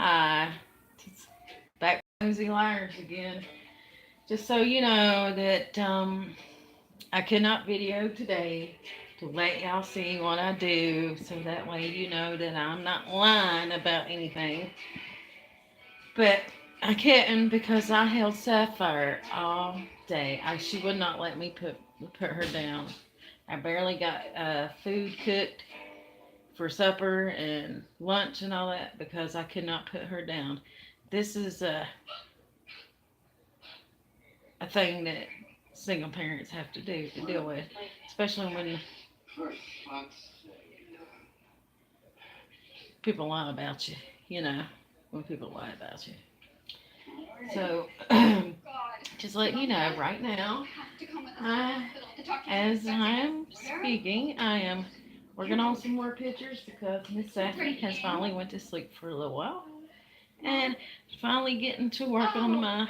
Hi, it's back with Nosey Liers again. Just so you know that I cannot video today to let y'all see what I do, so that way you know that I'm not lying about anything. But I couldn't because I held Sapphire all day. She would not let me put her down. I barely got food cooked for supper and lunch and all that because I could not put her down. This is a thing that single parents have to do to deal with, especially when people lie about you. You know, when people lie about you. So, just letting you know, right now, I, as I'm speaking, I am working on some more pictures because Miss Safi has finally went to sleep for a little while, and finally getting to work on my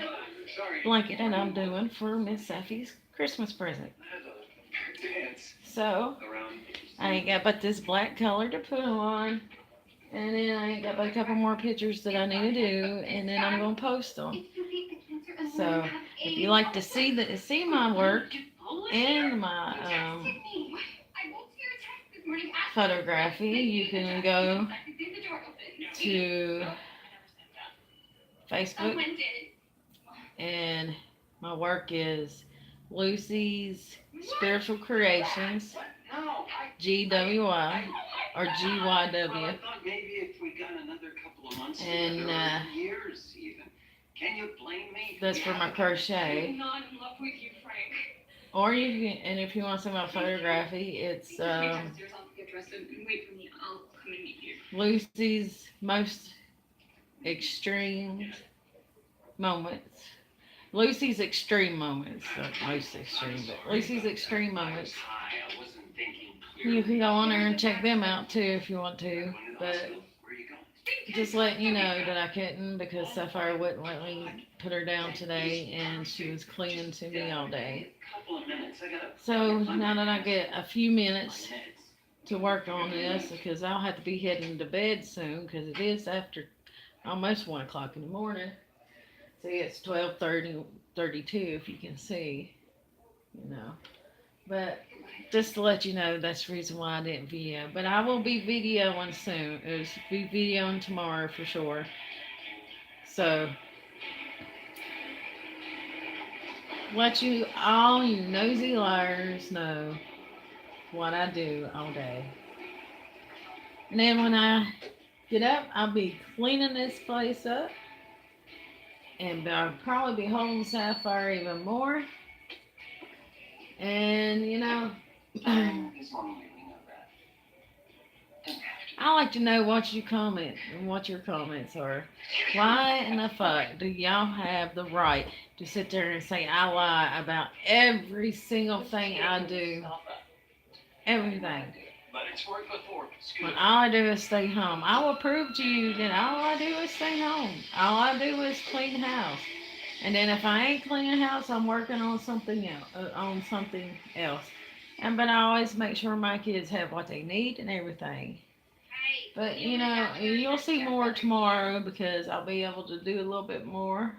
blanket that I'm doing for Miss Safi's Christmas present. So I ain't got but this black color to put on, and then I ain't got but a couple more pictures that I need to do, and then I'm gonna post them. So if you like to see my work and my photography, you can go to Facebook, and my work is Lucy's Spiritual Creations, GWI or GYW. And that's for my crochet. Or you can, and if you want some of my photography, it's Lucy's most extreme moments. Lucy's extreme moments, not most extreme, but Lucy's extreme moments. You can go on there and check them out too if you want to. But just letting you know that I couldn't because Sapphire wouldn't let me put her down today, and she was clinging to me all day. So now that I get a few minutes to work on this, because I'll have to be heading to bed soon because it is after almost 1 o'clock in the morning. See, it's 12:32 if you can see, you know. But just to let you know, that's the reason why I didn't video. But I will be videoing soon. It'll be videoing tomorrow for sure. So, let all you nosy liars know what I do all day. And then when I get up, I'll be cleaning this place up. And I'll probably be holding Sapphire even more. And, I like to know what you comment and what your comments are. Why in the fuck do y'all have the right to sit there and say I lie about every single thing I do? Everything. When all I do is stay home. I will prove to you that all I do is stay home. All I do is clean the house. And then if I ain't cleaning the house, I'm working on something else. And but I always make sure my kids have what they need and everything. But you'll see more tomorrow because I'll be able to do a little bit more.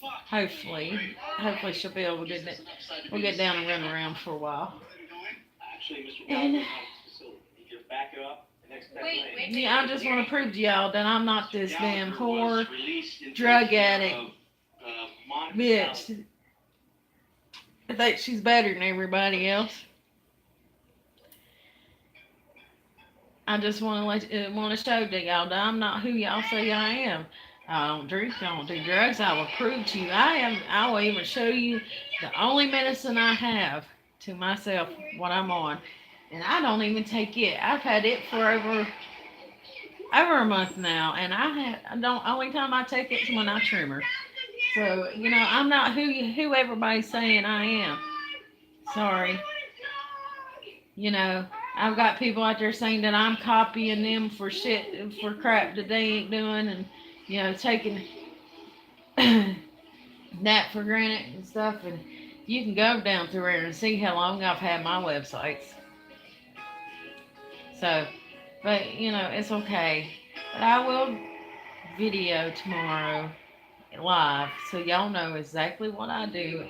Hopefully she'll be able to we'll get down and run around for a while. And yeah, I just want to prove to y'all that I'm not this damn whore, drug addict bitch. I think she's better than everybody else. I just want to show to y'all that I'm not who y'all say I am. I don't drink. I don't do drugs. I will prove to you I am. I will even show you the only medicine I have to myself what I'm on, and I don't even take it. I've had it for over a month now, and I don't. Only time I take it is when I trim her. So I'm not who everybody's saying I am. Sorry. I've got people out there saying that I'm copying them for shit, for crap that they ain't doing, and taking that for granted and stuff. And you can go down through there and see how long I've had my websites. So, but it's okay. But I will video tomorrow live so y'all know exactly what I do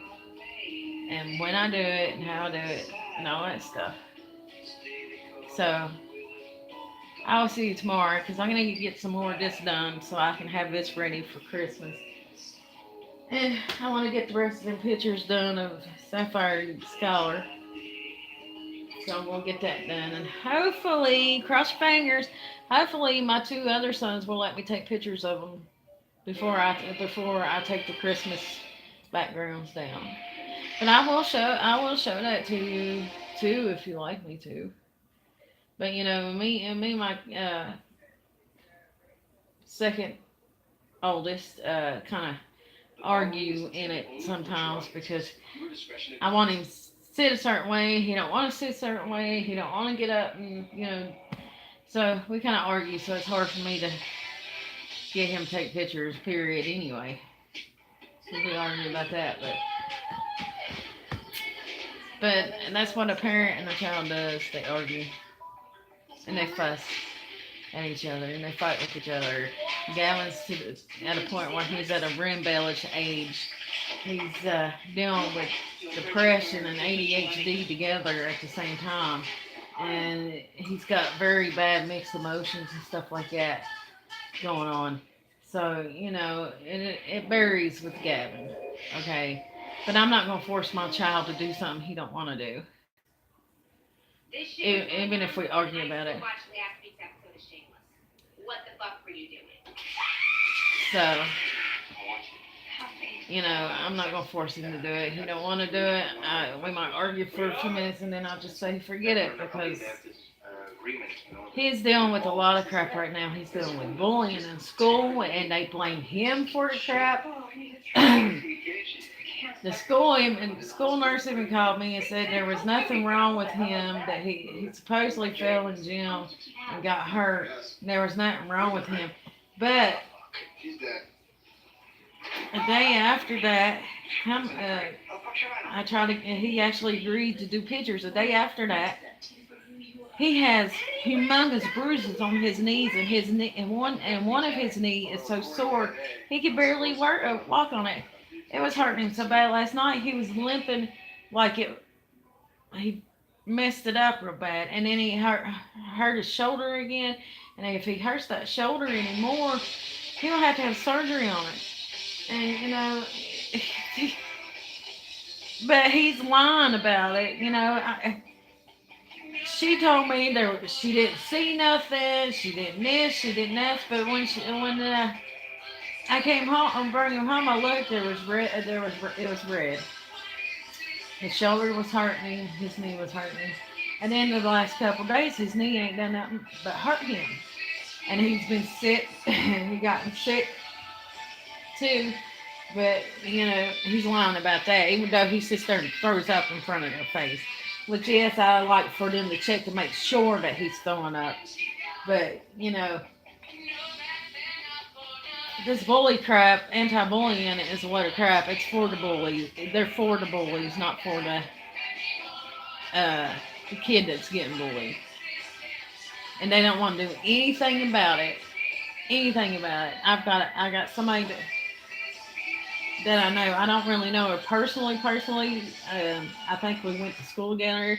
and when I do it and how I do it and all that stuff. So I'll see you tomorrow because I'm going to get some more of this done so I can have this ready for Christmas. And I want to get the rest of the pictures done of Sapphire Scholar. So I'm going to get that done. And hopefully, cross your fingers, hopefully my two other sons will let me take pictures of them before I take the Christmas backgrounds down. But I will show that to you too if you like me to. But me and my second oldest kind of argue in it sometimes because I want him to sit a certain way. He don't want to sit a certain way. He don't want to get up and. So we kind of argue. So it's hard for me to get him to take pictures. Period. Anyway, so we argue about that, but and that's what a parent and a child does. They argue and they fuss at each other and they fight with each other. Gavin's at a point where he's at a rebellious age. He's dealing with depression and ADHD together at the same time, and he's got very bad mixed emotions and stuff like that going on. So it varies with Gavin. Okay, but I'm not gonna force my child to do something he don't want to do, even if we argue about it. So, I'm not gonna force him to do it. He don't want to do it. We might argue for a few minutes, and then I'll just say forget it because he's dealing with a lot of crap right now. He's dealing with bullying in school, and they blame him for the crap. The school nurse even called me and said there was nothing wrong with him. That he supposedly fell in gym and got hurt. There was nothing wrong with him, but a day after that, I tried to. He actually agreed to do pictures. A day after that, he has humongous bruises on his knees, and his knee, and one of his knee is so sore he could barely walk on it. It was hurting him so bad last night. He was limping like it. He messed it up real bad, and then he hurt his shoulder again. And if he hurts that shoulder anymore, he'll have to have surgery on it. And but he's lying about it. She told me she didn't see nothing. She didn't miss. She didn't ask. But when I came home and brought him home, I looked. There was red. It was red. His shoulder was hurting. His knee was hurting. And then the last couple of days, his knee ain't done nothing but hurt him. And he's been sick. He gotten sick too. But he's lying about that. Even though he sits there and throws up in front of their face. Which yes, I like for them to check to make sure that he's throwing up. But this bully crap, anti-bullying is a load of crap. It's for the bullies. They're for the bullies, not for the kid that's getting bullied. And they don't want to do anything about it. Anything about it. I got somebody that I know. I don't really know her personally. I think we went to school together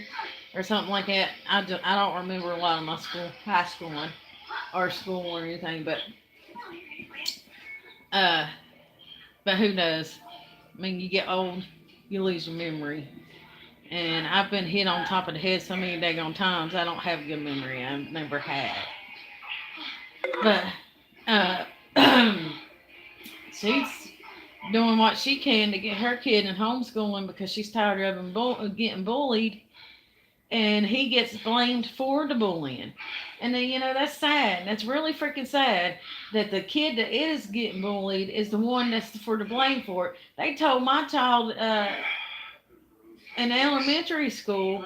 or something like that. I don't remember a lot of my high schooling or school or anything, but who knows? I mean, you get old, you lose your memory. And I've been hit on top of the head so many daggone times, I don't have a good memory. I've never had. But, she's doing what she can to get her kid in homeschooling because she's tired of him getting bullied. And he gets blamed for the bullying. And then, that's sad. That's really freaking sad that the kid that is getting bullied is the one that's for the blame for it. They told my child in elementary school,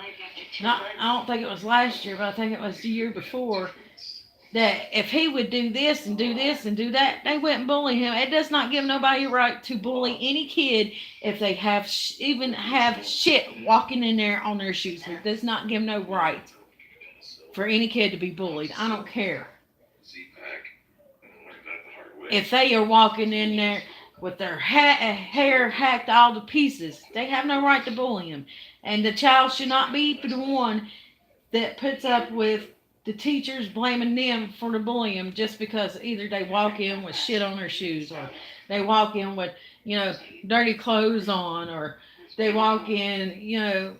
I don't think it was last year, but I think it was the year before, that if he would do this and do this and do that, they wouldn't bully him. It does not give nobody a right to bully any kid if they even have shit walking in there on their shoes. It does not give no right for any kid to be bullied. I don't care. if they are walking in there with their hair hacked all to pieces, they have no right to bully them. And the child should not be the one that puts up with the teachers blaming them for the bullying just because either they walk in with shit on their shoes, or they walk in with, dirty clothes on, or they walk in,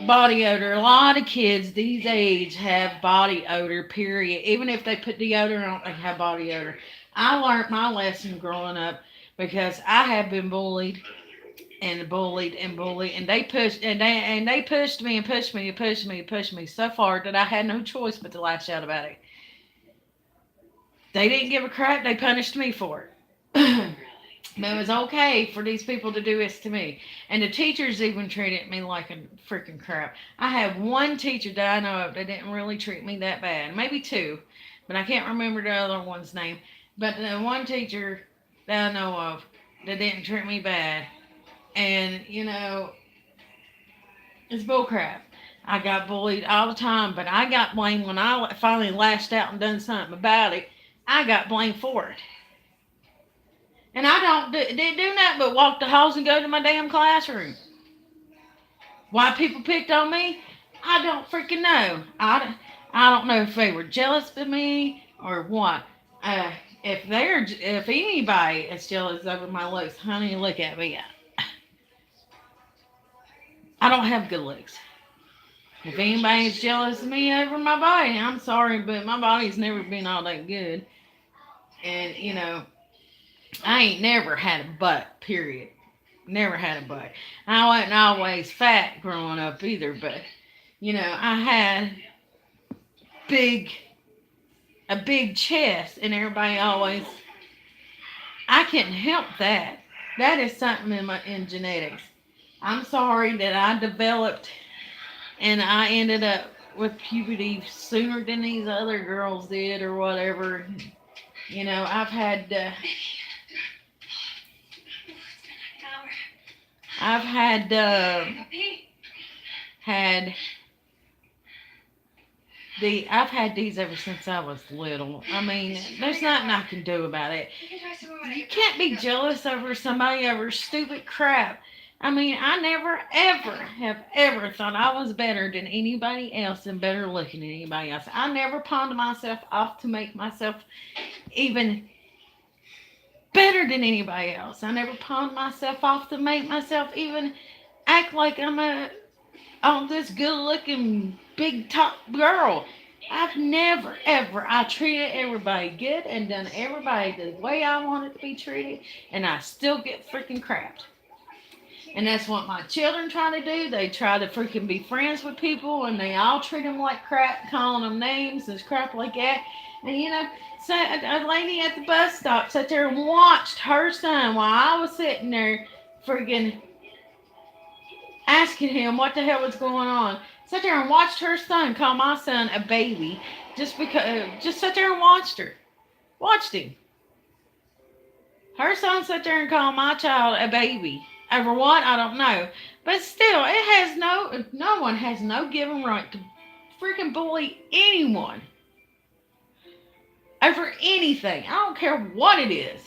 body odor. A lot of kids these age have body odor, period. Even if they put deodorant on, they have body odor. I learned my lesson growing up because I have been bullied and bullied and bullied, and they pushed me and pushed me and pushed me and pushed me so far that I had no choice but to lash out about it. They didn't give a crap. They punished me for it. It was okay for these people to do this to me. And the teachers even treated me like a freaking crap. I have one teacher that I know of that didn't really treat me that bad. Maybe two, but I can't remember the other one's name. But the one teacher that I know of that didn't treat me bad. And, it's bullcrap. I got bullied all the time, but I got blamed when I finally lashed out and done something about it. I got blamed for it. And I didn't do nothing but walk the halls and go to my damn classroom. Why people picked on me, I don't freaking know. I don't know if they were jealous of me or what. If anybody is jealous over my looks, honey, look at me. I don't have good looks. If anybody's jealous of me over my body, I'm sorry, but my body's never been all that good. And, I ain't never had a butt, period. Never had a butt. I wasn't always fat growing up either, but, I had a big chest, and everybody always, I couldn't help that. That is something in genetics. I'm sorry that I developed and I ended up with puberty sooner than these other girls did or whatever. I've had I've had these ever since I was little. I mean, there's nothing I can do about it. You can't be jealous over somebody over stupid crap. I mean, I never, ever, have ever thought I was better than anybody else and better looking than anybody else. I never pawned myself off to make myself even better than anybody else. I never pawned myself off to make myself even act like I'm this good looking big top girl. I've never ever, I treated everybody good and done everybody the way I wanted to be treated, and I still get freaking crapped. And that's what my children try to do. They try to freaking be friends with people, and they all treat them like crap, calling them names and crap like that. And so a lady at the bus stop sat there and watched her son while I was sitting there freaking asking him what the hell was going on. Sat there and watched her son call my son a baby just sat there and watched her. Watched him. Her son sat there and called my child a baby. Over what? I don't know. But still, no one has no given right to freaking bully anyone over anything. I don't care what it is.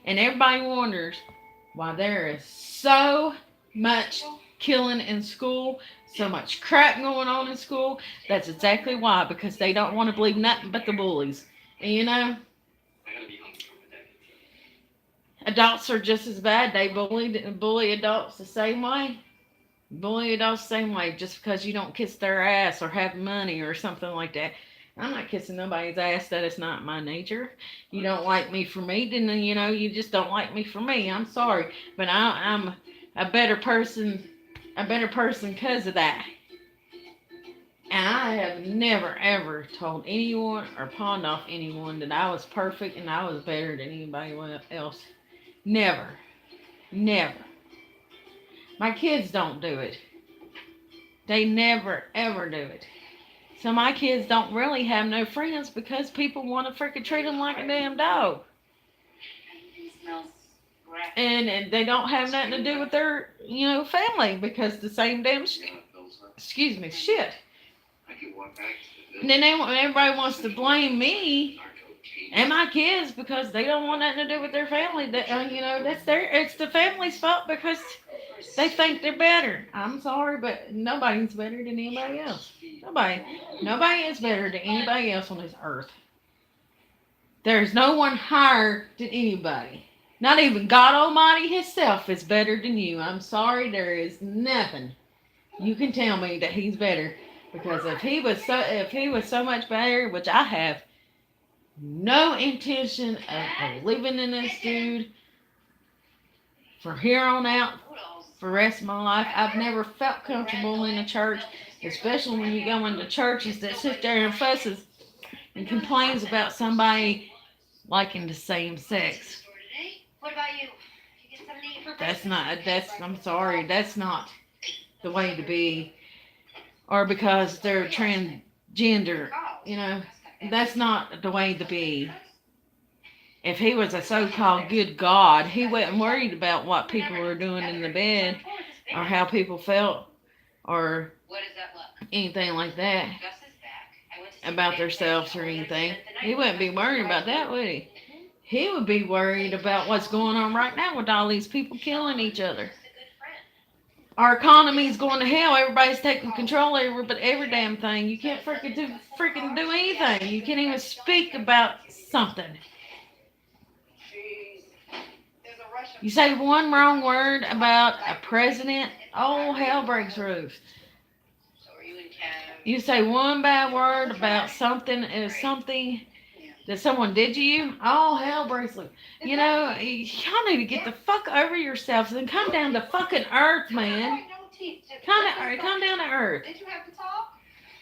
And everybody wonders why there is so much killing in school, so much crap going on in school. That's exactly why, because they don't want to believe nothing but the bullies. And adults are just as bad. They bully adults the same way. Bully adults the same way. Just because you don't kiss their ass or have money or something like that. I'm not kissing nobody's ass. That is not my nature. You don't like me for me, then you just don't like me for me. I'm sorry, but I'm a better person because of that. And I have never ever told anyone or pawned off anyone that I was perfect and I was better than anybody else. Never. Never. My kids don't do it. They never ever do it. So my kids don't really have no friends because people want to freaking treat them like a damn dog. And they don't have nothing to do with their, family because the same damn shit. And then everybody wants to blame me And my kids, because they don't want nothing to do with their family. That it's the family's fault because they think they're better. I'm sorry, but nobody's better than anybody else. Nobody is better than anybody else on this earth. There's no one higher than anybody. Not even God Almighty Himself is better than you. I'm sorry, there is nothing you can tell me that He's better. Because if He was so much better, which I have no intention of believing in this dude from here on out for the rest of my life. I've never felt comfortable in a church, especially when you go into churches that sit there and fusses and complains about somebody liking the same sex. What about you? I'm sorry, that's not the way to be. Or because they're transgender, that's not the way to be. If he was a so-called good God, he wasn't worried about what people were doing in the bed or how people felt or anything like that about themselves or anything. He wouldn't be worried about that, would he? He would be worried about what's going on right now with all these people killing each other. Our economy is going to hell. Everybody's taking control over but every damn thing. You can't freaking do anything. You can't even speak about something. You say one wrong word about a president, oh, hell breaks loose. You say one bad word about something that someone did to you, oh, hell breaks loose. Y'all need to get the fuck over yourselves and come down to fucking earth, man. Come down to earth.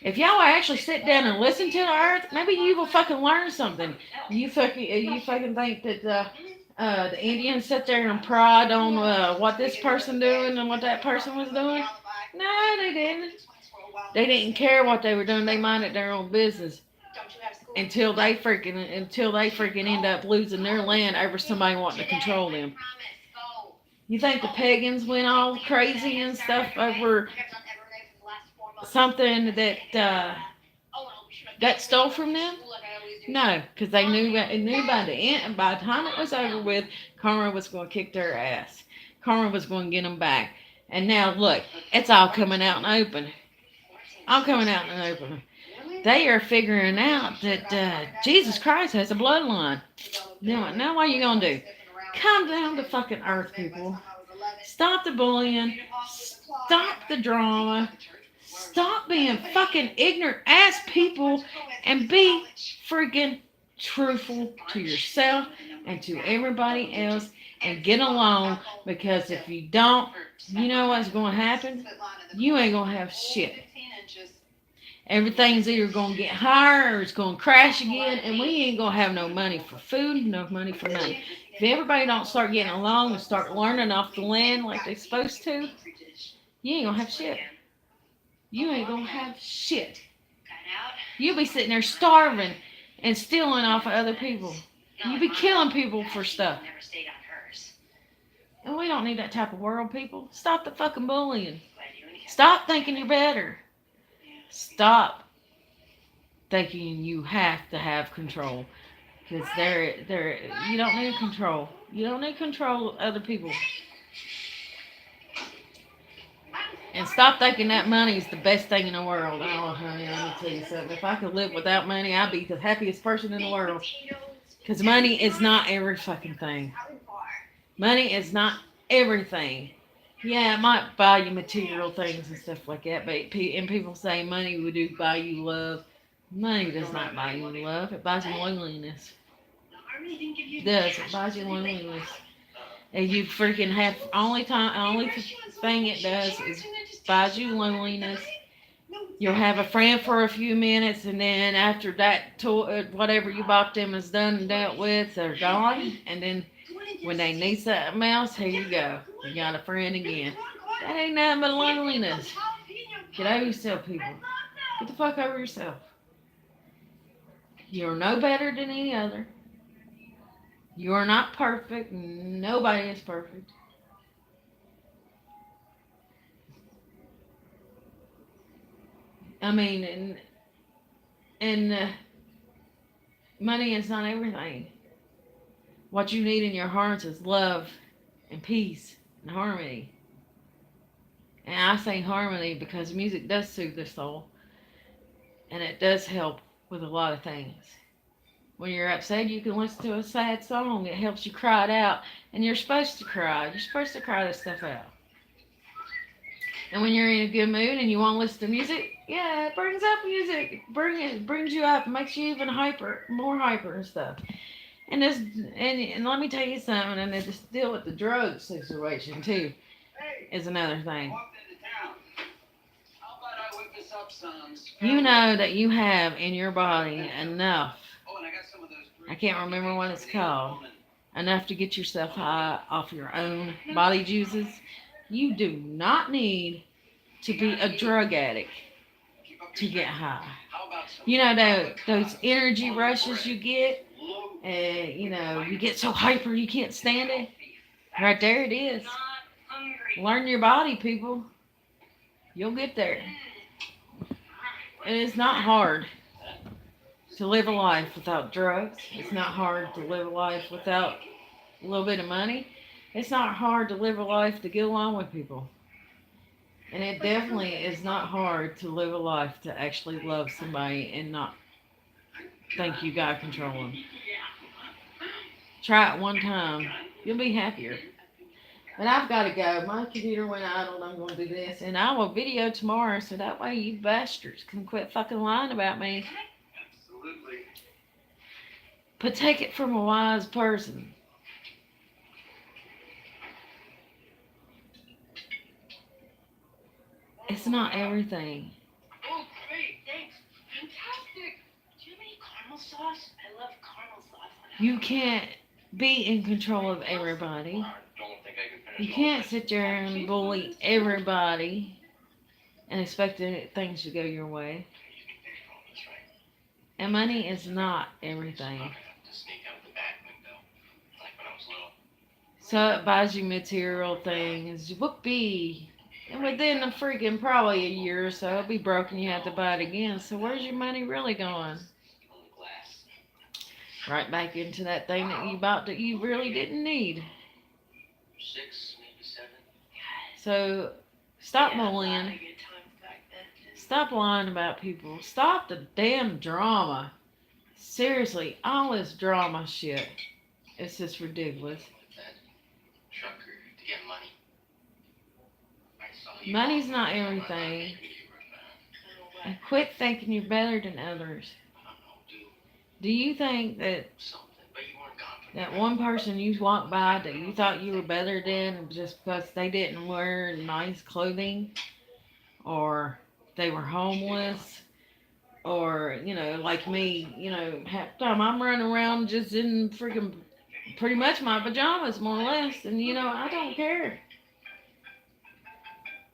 If y'all will actually sit down and listen to the earth, maybe you will fucking learn something. You fucking think that the Indians sit there and pride on what this person doing and what that person was doing? No, they didn't. They didn't care what they were doing. They minded their own business until they freaking end up losing their land over somebody wanting to control them. You think the pagans went all crazy and stuff over something that got stole from them? No, because they knew by the end, by the time it was over with, karma was going to kick their ass. Karma was going to get them back. And now look, it's all coming out in open. All coming out in open. They are figuring out that Jesus Christ has a bloodline. Now what are you going to do? Come down to fucking earth, people. Stop the bullying. Stop the drama. Stop being fucking ignorant ass people and be freaking truthful to yourself and to everybody else and get along, because if you don't, you know what's going to happen? You ain't going to have shit. Everything's either going to get higher or it's going to crash again, and we ain't going to have no money for food, no money for nothing. If everybody don't start getting along and start learning off the land like they're supposed to, you ain't going to have shit. You ain't going to have shit. You'll be sitting there starving and stealing off of other people. You'll be killing people for stuff. And we don't need that type of world, people. Stop the fucking bullying. Stop thinking you're better. Stop thinking you have to have control. Because you don't need control. You don't need control of other people. And stop thinking that money is the best thing in the world. Oh, honey, let me tell you something. If I could live without money, I'd be the happiest person in the world. Because money is not every fucking thing. Money is not everything. Yeah, it might buy you material things and stuff like that, and people say money would buy you love. Money does not buy you love. It buys you loneliness. It does. It buys you loneliness. And you freaking have only thing it does is buys you loneliness. You'll have a friend for a few minutes, and then after that, whatever you bought them is done and dealt with, they're gone. And then when they need something else, here you go. You got a friend again. That ain't nothing but loneliness. Get over yourself, people. Get the fuck over yourself. You're no better than any other. You're not perfect. Nobody is perfect. I mean, and Money is not everything. What you need in your hearts is love and peace and harmony. And I say harmony because music does soothe the soul and it does help with a lot of things. When you're upset, you can listen to a sad song. It helps you cry it out. And you're supposed to cry. You're supposed to cry this stuff out. And when you're in a good mood and you want to listen to music, yeah, it brings up music. Brings you up, makes you even more hyper and stuff. And this, and let me tell you something. And to deal with the drug situation too is another thing. You know that you have in your body enough. I can't remember what it's called. Enough to get yourself high off your own body juices. You do not need to be a drug addict to get high. You know those energy rushes you get, and you know you get so hyper you can't stand it. Right there it is. Learn your body, people. You'll get there. And it's not hard to live a life without drugs. It's not hard to live a life without a little bit of money. It's not hard to live a life to get along with people. And it definitely is not hard to live a life to actually love somebody and not think you got to control them. Try it one time. You'll be happier. But I've got to go. My computer went idle and I'm going to do this. And I will video tomorrow so that way you bastards can quit fucking lying about me. Absolutely. But take it from a wise person. It's not everything. Oh, great. Thanks. Fantastic. Do you have any caramel sauce? I love caramel sauce. You can't be in control of everybody. You can't sit there and bully everybody and expect things to go your way. And money is not everything. So it buys you material things. Whoopee. And within a freaking probably a year or so, it'll be broken. You have to buy it again. So where's your money really going? Right back into that thing that you bought that you really didn't need. 6, maybe 7. So stop bullying. Stop lying about people. Stop the damn drama. Seriously, all this drama shit. It's just ridiculous. Money's not everything. And quit thinking you're better than others. Do you think that one person you walked by that you thought you were better than just because they didn't wear nice clothing, or they were homeless, or, you know, like me, you know, half the time I'm running around just in freaking pretty much my pajamas, more or less, and, you know, I don't care.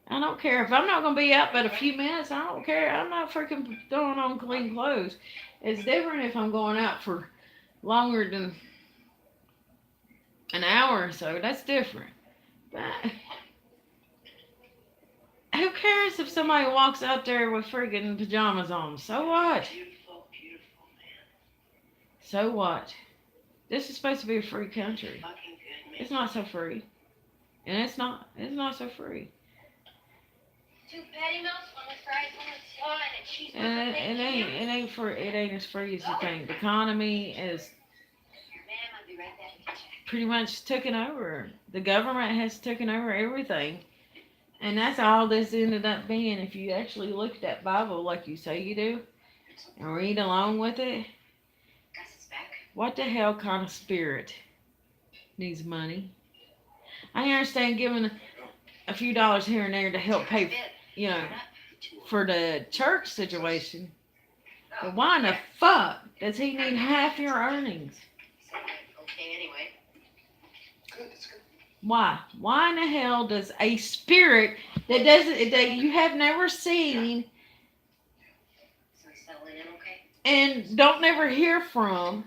I don't care. If I'm not going to be out but a few minutes, I don't care. I'm not freaking throwing on clean clothes. It's different if I'm going out for longer than an hour or so. That's different. But who cares if somebody walks out there with freaking pajamas on? So what? Beautiful, beautiful man. So what? This is supposed to be a free country. Fucking good, man. It's not so free. And it's not so free. 2 patty melts, 1 with fries, 1 with salad, and cheese. It ain't as free as you think. The economy is Ma'am, I'll be right back. pretty much taken over. The government has taken over everything. And that's all this ended up being. If you actually look at that Bible like you say you do, and read along with it, Gus is back. what the hell kind of spirit needs money? I understand giving a few dollars here and there to help pay, you know, for the church situation. But why in the fuck does he need half your earnings? Okay, anyway. Why? Why in the hell does a spirit that you have never seen So settling in, okay? and don't never hear from,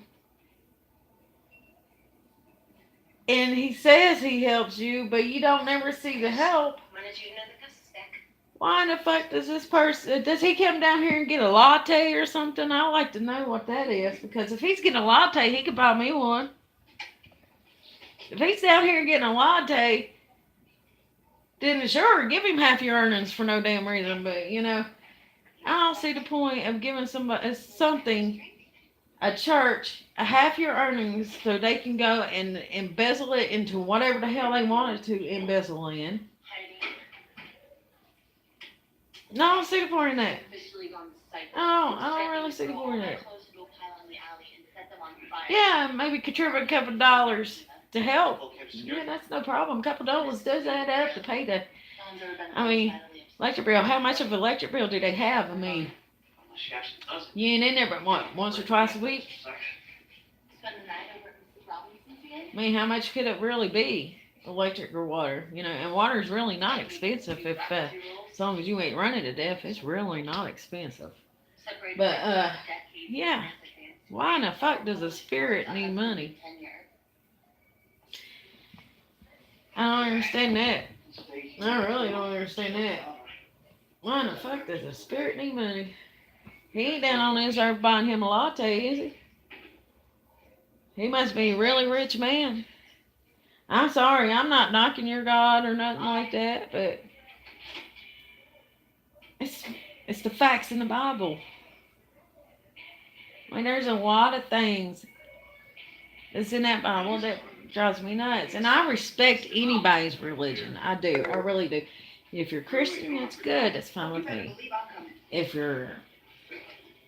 and he says he helps you, but you don't never see the help? When did you know that Gus is back? Why in the fuck does this person, does he come down here and get a latte or something? I'd like to know what that is, because if he's getting a latte, he could buy me one. If he's down here getting a latte, then sure, give him half your earnings for no damn reason. But, you know, I don't see the point of giving somebody something, a church, a half your earnings so they can go and embezzle it into whatever the hell they wanted to embezzle in. No, I don't see the point in that. I don't really see the point in that. Yeah, maybe contribute a couple dollars to help. Yeah, that's no problem. A couple dollars does add up to pay the, I mean, electric bill. How much of an electric bill do they have? I mean, you ain't in there but what, once or twice a week? I mean, how much could it really be? Electric or water, you know, and water is really not expensive if, as long as you ain't running to death, it's really not expensive. But, yeah, why in the fuck does a spirit need money? I don't understand that. I really don't understand that. Why in the fuck does a spirit need money? He ain't down on his earth buying him a latte, is he? He must be a really rich man. I'm sorry, I'm not knocking your God or nothing like that, but it's the facts in the Bible. I mean, there's a lot of things that's in that Bible that drives me nuts. And I respect anybody's religion. I do. I really do. If you're Christian, that's good. That's fine with me. If you're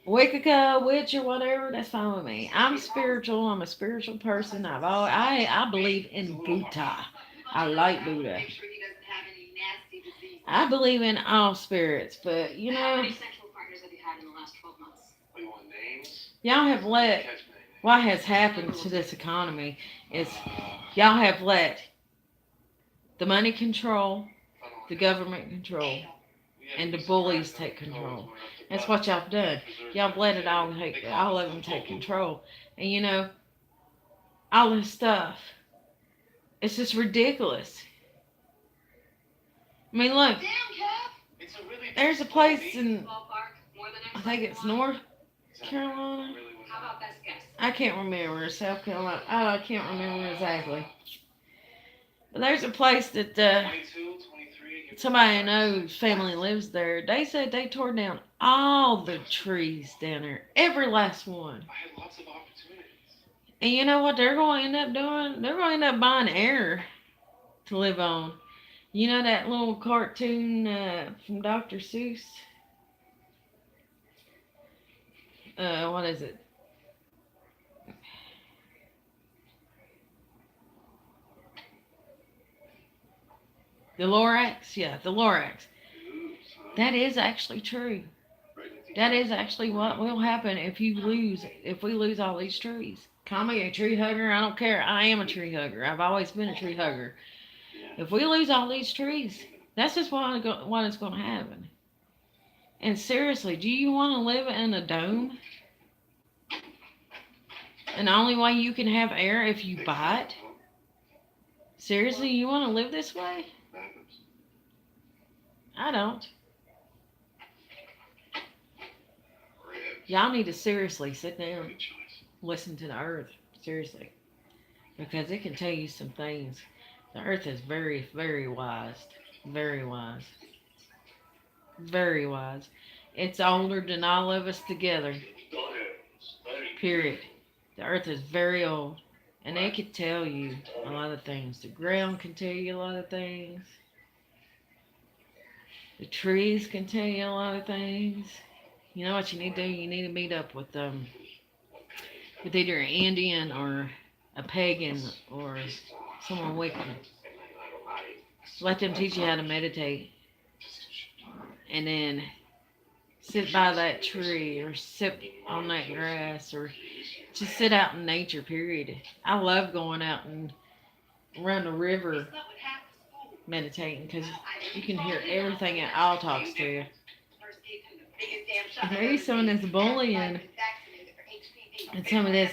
Wicca, witch, or whatever, that's fine with me. I'm spiritual. I'm a spiritual person. I believe in Buddha. I like Buddha. I believe in all spirits, but you know, y'all have let what has happened to this economy is y'all have let the money control, the government control, and the bullies take control. That's what y'all have done. Y'all have let it all of them take control. And you know, all this stuff, it's just ridiculous. I mean, look, there's a place in, I think it's North Carolina. I can't remember. South Carolina. I can't remember exactly. But there's a place that somebody I know's family lives there. They said they tore down all the trees down there, every last one. And you know what they're going to end up doing? They're going to end up buying air to live on. You know that little cartoon from Dr. Seuss? What is it? The Lorax? Yeah, the Lorax. That is actually true. That is actually what will happen if we lose all these trees. Call me a tree hugger, I don't care. I am a tree hugger. I've always been a tree hugger. If we lose all these trees, that's just what is going to happen. And seriously, do you want to live in a dome? And the only way you can have air if you buy it? Seriously, you want to live this way? I don't. Y'all need to seriously sit down, listen to the earth, seriously, because it can tell you some things. The earth is very, very wise, very wise, very wise. It's older than all of us together, period. The earth is very old, and it can tell you a lot of things. The ground can tell you a lot of things. The trees can tell you a lot of things. You know what you need to do? You need to meet up with either an Indian or a pagan or someone wicked. Let them teach you how to meditate. And then sit by that tree or sit on that grass or just sit out in nature, period. I love going out and around the river meditating because you can hear everything it all talks to you. Maybe some of this bullying and some of this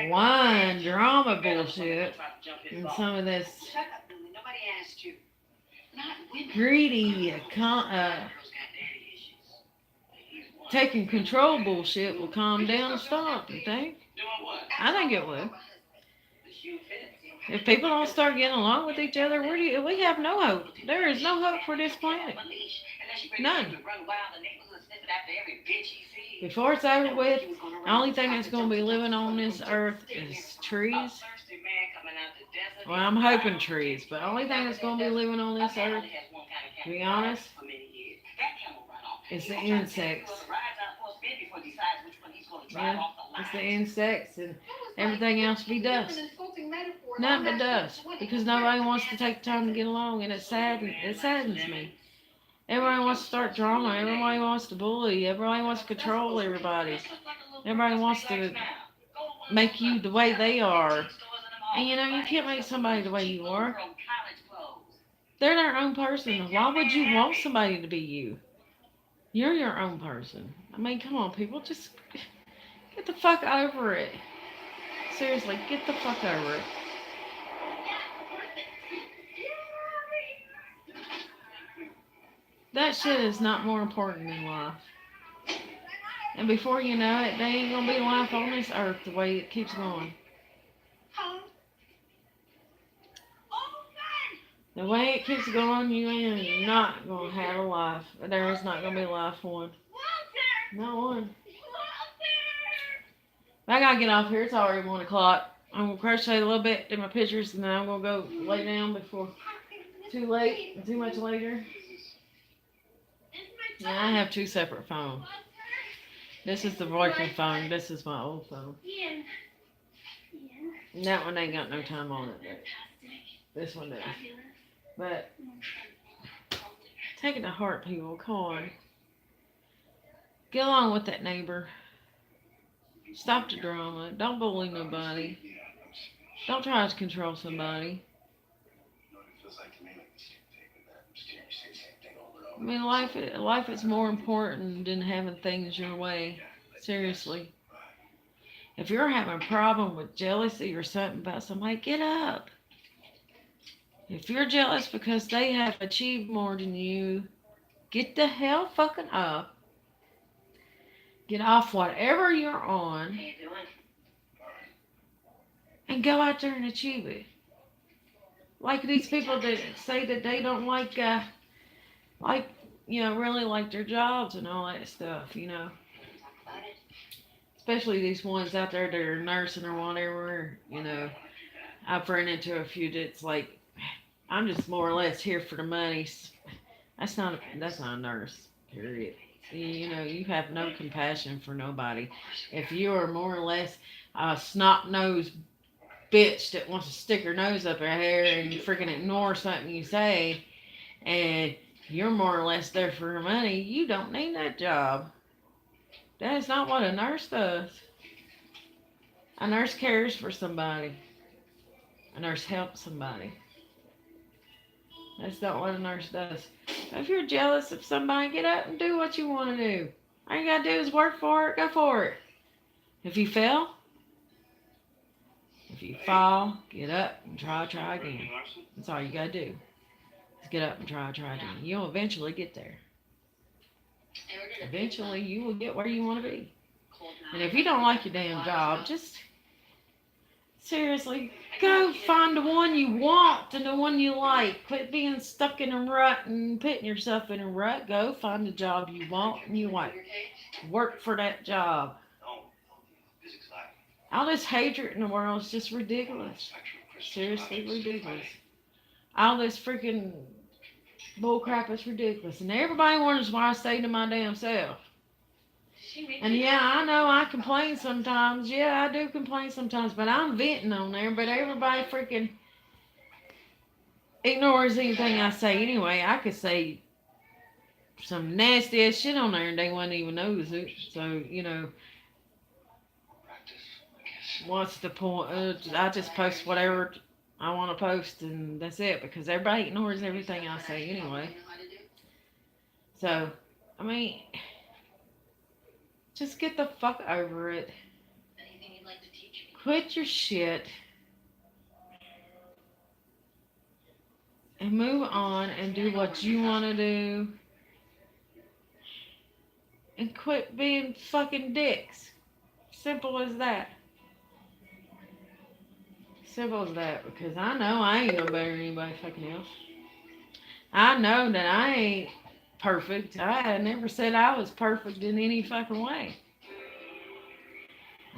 wine drama bullshit and some of this Not women. greedy, Girls got daddy issues. taking control bullshit will calm down and stop, you think? Doing what? I think it would. The shoe fits. If people don't start getting along with each other, we have no hope. There is no hope for this planet. None. Before it's over with, the only thing that's going to be living on this earth is trees. Well, I'm hoping trees, but the only thing that's going to be living on this earth, to be honest, is the insects. Yeah, it's the insects and everything else be dust. Nothing but dust. Because nobody wants to take the time to get along, and it saddens me. Everybody wants to start drama. Everybody wants to bully. Everybody wants to control everybody. Everybody wants to make you the way they are. And you can't make somebody the way you are. They're their own person. Why would you want somebody to be you? You're your own person. I mean, come on, people. Just get the fuck over it. Seriously, get the fuck over it. That shit is not more important than life. And before you know it, there ain't gonna be life on this earth the way it keeps going. The way it keeps going, you ain't not gonna have a life. There is not gonna be a life one. Not one. I gotta get off here. It's already 1 o'clock. I'm gonna crochet a little bit, do my pictures, and then I'm gonna go lay down before too late and too much later. Yeah, I have 2 separate phones. This is the working phone. This is my old phone. And that one ain't got no time on it. But this one does. But take it to heart, people. Come on. Get along with that neighbor. Stop the drama. Don't bully nobody. Don't try to control somebody. I mean, life is more important than having things your way. Seriously. If you're having a problem with jealousy or something about somebody, get up. If you're jealous because they have achieved more than you, get the hell fucking up. Get off whatever you're on and go out there and achieve it. Like these people that say that they don't really like their jobs and all that stuff, Especially these ones out there that are nursing or whatever, I've run into a few that's like, I'm just more or less here for the money. That's not a nurse, period. You have no compassion for nobody. If you are more or less a snot-nosed bitch that wants to stick her nose up her hair and you freaking ignore something you say, and you're more or less there for her money, you don't need that job. That is not what a nurse does. A nurse cares for somebody. A nurse helps somebody. That's not what a nurse does. If you're jealous of somebody, get up and do what you want to do. All you gotta do is work for it, go for it. If you fail, if you fall, get up and try again. That's all you gotta do. Just get up and try again. You'll eventually get there. Eventually, you will get where you want to be. And if you don't like your damn job, just seriously, go find the one you want and the one you like. Quit being stuck in a rut and putting yourself in a rut. Go find the job you want and you like. Work for that job. All this hatred in the world is just ridiculous. Seriously ridiculous. All this freaking bull crap is ridiculous. And everybody wonders why I stay to my damn self. And yeah, I know I complain sometimes. Yeah, I do complain sometimes, but I'm venting on there. But everybody freaking ignores anything I say anyway. I could say some nasty ass shit on there and they wouldn't even notice it. So, what's the point? I just post whatever I want to post and that's it, because everybody ignores everything I say anyway. So, I mean, just get the fuck over it. Quit your shit. and move on and do what you want to do and quit being fucking dicks. Simple as that. Simple as that. Because I know I ain't no better than anybody fucking else. I know that I ain't perfect. I never said I was perfect in any fucking way.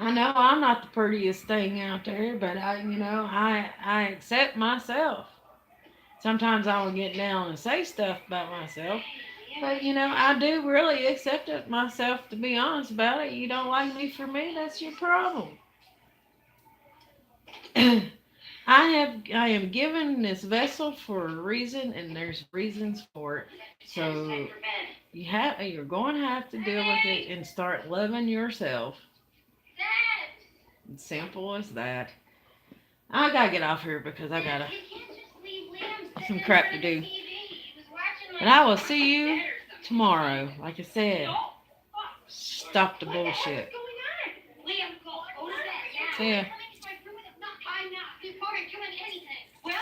I know I'm not the prettiest thing out there, but I accept myself. Sometimes I will get down and say stuff about myself, but I do really accept it myself. To be honest about it, you don't like me for me, that's your problem. I am given this vessel for a reason, and there's reasons for it. So you're going to have to deal with it and start loving yourself. Dad! Simple as that. I gotta get off here because I gotta You can't just leave Liam some sitting in crap front to of the do. TV. He was watching But I will see you tomorrow. Like I said, stop the bullshit. Liam, go to bed. Yeah. See ya. Coming to my room with a knock. I'm not. Before doing anything. Well,